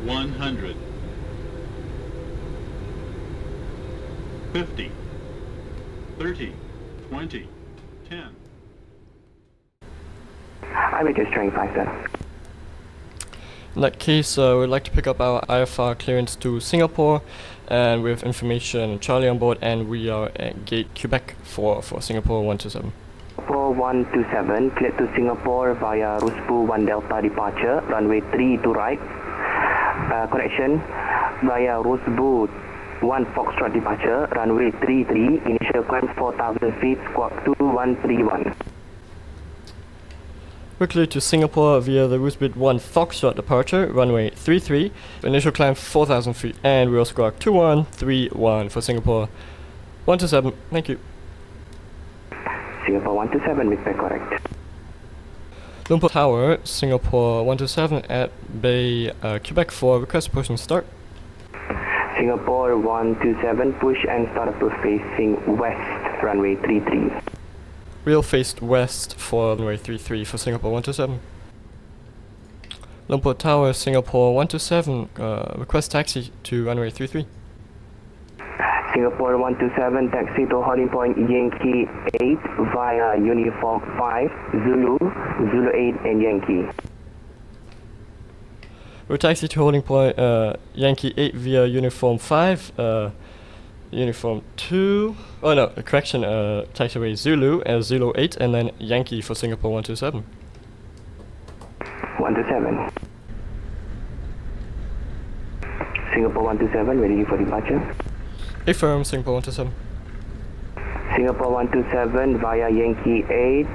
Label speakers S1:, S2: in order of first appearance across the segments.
S1: 100. 50. 30. 20. 10.
S2: I'm just trying 5 sir.
S3: In that case, we'd like to pick up our IFR clearance to Singapore, and we have information Charlie on board, and we are at gate Quebec for Singapore 127.
S2: Singapore 127, cleared to Singapore via Rusbu 1 Delta departure, runway 3 to right. Correction, via Rusbu 1 Foxtrot departure, runway 33, initial climb 4,000 feet, squawk 2131.
S3: We're cleared to Singapore via the Rusbu 1 Foxtrot departure, runway 33, initial climb 4,000 feet, and we'll squawk 2131 for Singapore 127. Thank you.
S2: Singapore 127, respect correct.
S3: Lumpur Tower, Singapore 127 at Bay, Quebec for request push and start.
S2: Singapore 127, push and start approach facing west, runway 33.
S3: We'll face west for runway 33 for Singapore 127. Lumpur Tower, Singapore 127, request taxi to runway 33.
S2: Singapore 127, taxi to holding point Yankee 8 via Uniform 5, Zulu, Zulu 8 and Yankee.
S3: We're taxi to holding point Yankee 8 via Uniform 5, Uniform 2, oh no, correction, taxiway Zulu as Zulu 8 and then Yankee for Singapore 127.
S2: 127. Singapore 127, ready for departure.
S3: Affirm, Singapore 127.
S2: Singapore 127 via Yankee 8,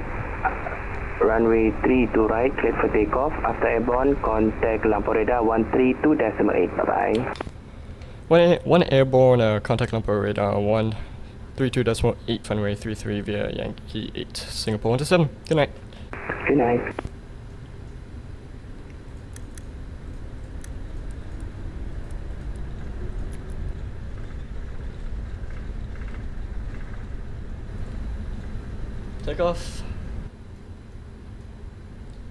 S2: runway 3 to right, cleared for takeoff. After airborne, contact Lumpur radar 132.8. Bye-bye.
S3: One airborne, contact Lumpur radar 132.8, runway 33 via Yankee 8, Singapore 127. Good night.
S2: Good night.
S3: Take off.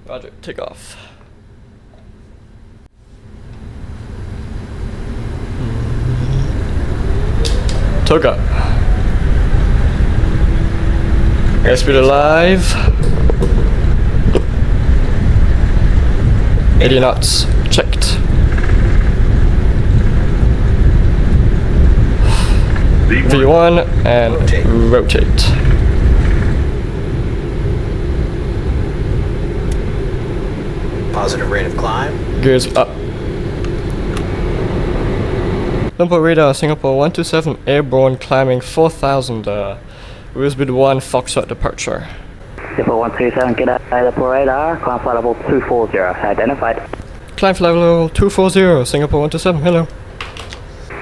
S3: Roger, take off. Toga. Airspeed alive. 80 knots. Checked. V1 and rotate.
S4: Positive rate of climb.
S3: Gears up. Lumpur radar, Singapore 127, airborne climbing 4,000, Rusbu 1 Foxtrot departure.
S2: Singapore 127, get out Lumpur radar, climb flight level 240, identified.
S3: Climb flight level 240, Singapore 127, hello.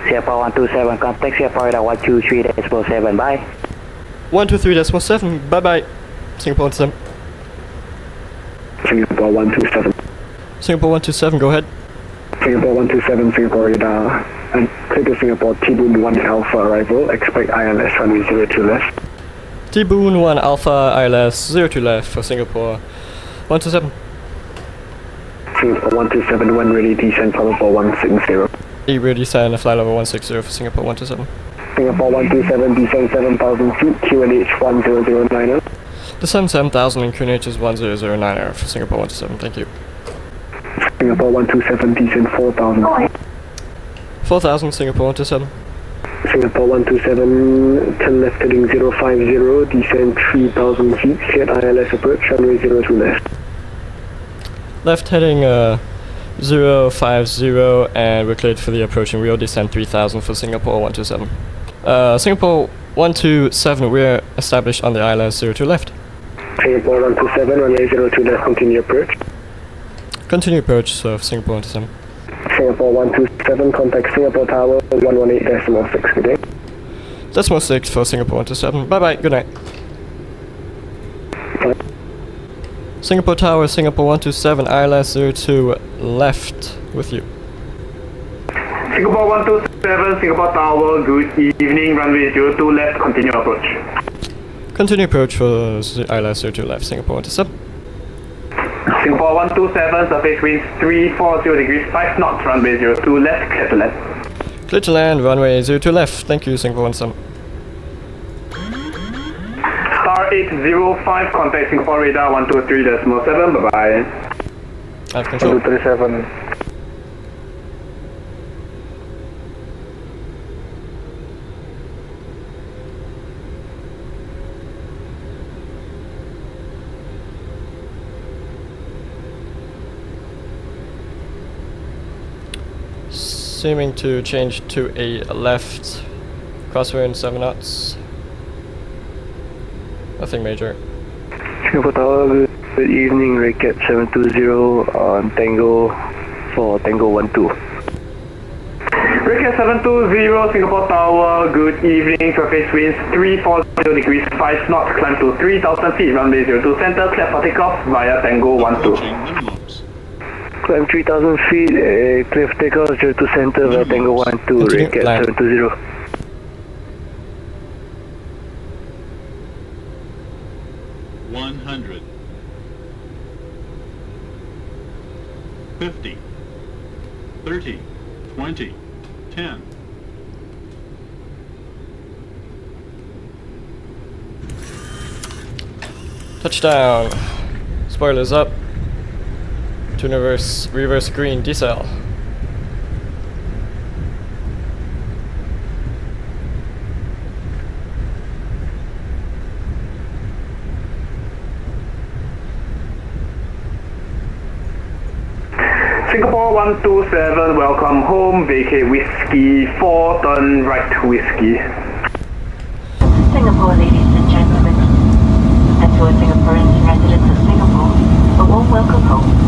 S2: Singapore 127, contact Singapore radar 123.7, bye.
S3: 123.7, bye bye. Singapore 127.
S5: Singapore 127.
S3: Singapore 127, go ahead.
S5: Singapore 127, Singapore radar, and clear to Singapore T-Boon 1 Alpha arrival, expect ILS runway 02 left.
S3: T-Boon 1 Alpha ILS 02 left for Singapore 127.
S5: Singapore 127, when ready, descend flight level 160.
S3: Ready descend flight level 160 for Singapore 127.
S5: Singapore 127, descend 7,000 feet, QNH 10090.
S3: Descend 7,000 and QNH is 10090 for Singapore 127, thank you.
S5: Singapore 127, descend 4,000 feet.
S3: 4,000 Singapore 127.
S5: Singapore 127, turn left heading 050, descend 3,000 feet, cleared ILS approach, runway 02 left.
S3: Left heading 050 and we're cleared for the approach and we'll descend 3,000 for Singapore 127. Singapore 127, we're established on the ILS 02 left.
S5: Singapore 127, runway 02 left, continue approach.
S3: Continue approach for Singapore 127.
S5: Singapore 127, contact Singapore Tower 118.6, good day.
S3: Decimal 6 for Singapore 127. Bye bye, good night.
S5: Bye.
S3: Singapore Tower, Singapore 127, ILS 02 left with you.
S6: Singapore 127, Singapore Tower, good evening, runway 02 left, continue approach.
S3: Continue approach for ILS 02 left, Singapore 127.
S6: Singapore 127, surface winds 340 degrees, 5 knots, runway 02 left, clear to land.
S3: Clear to land, runway 02 left. Thank you, Singapore 17.
S6: Star 805, contact Singapore radar 123.7, bye-bye.
S3: I have control.
S5: 237.
S3: Seeming to change to a left. Crosswind 7 knots. Nothing major.
S5: Singapore Tower, good evening, Racket 720 on Tango for Tango 12.
S6: Racket 720, Singapore Tower, good evening, surface winds 340 degrees, 5 knots, climb to 3,000 feet, runway 02 center, clear for takeoff via Tango 12.
S1: Approaching minimums.
S5: Climb 3,000 feet, clear for takeoff, 02 center via Tango 12,
S3: Continue,
S5: Racket
S3: land.
S5: 720.
S1: 100. 50. 30. 20. 10.
S3: Touchdown. Spoilers up. To reverse green decel.
S6: Singapore 127, welcome home, vacate whiskey, 4, turn right whiskey.
S7: Singapore, ladies and gentlemen, and to our Singaporeans and residents of Singapore, a warm welcome home.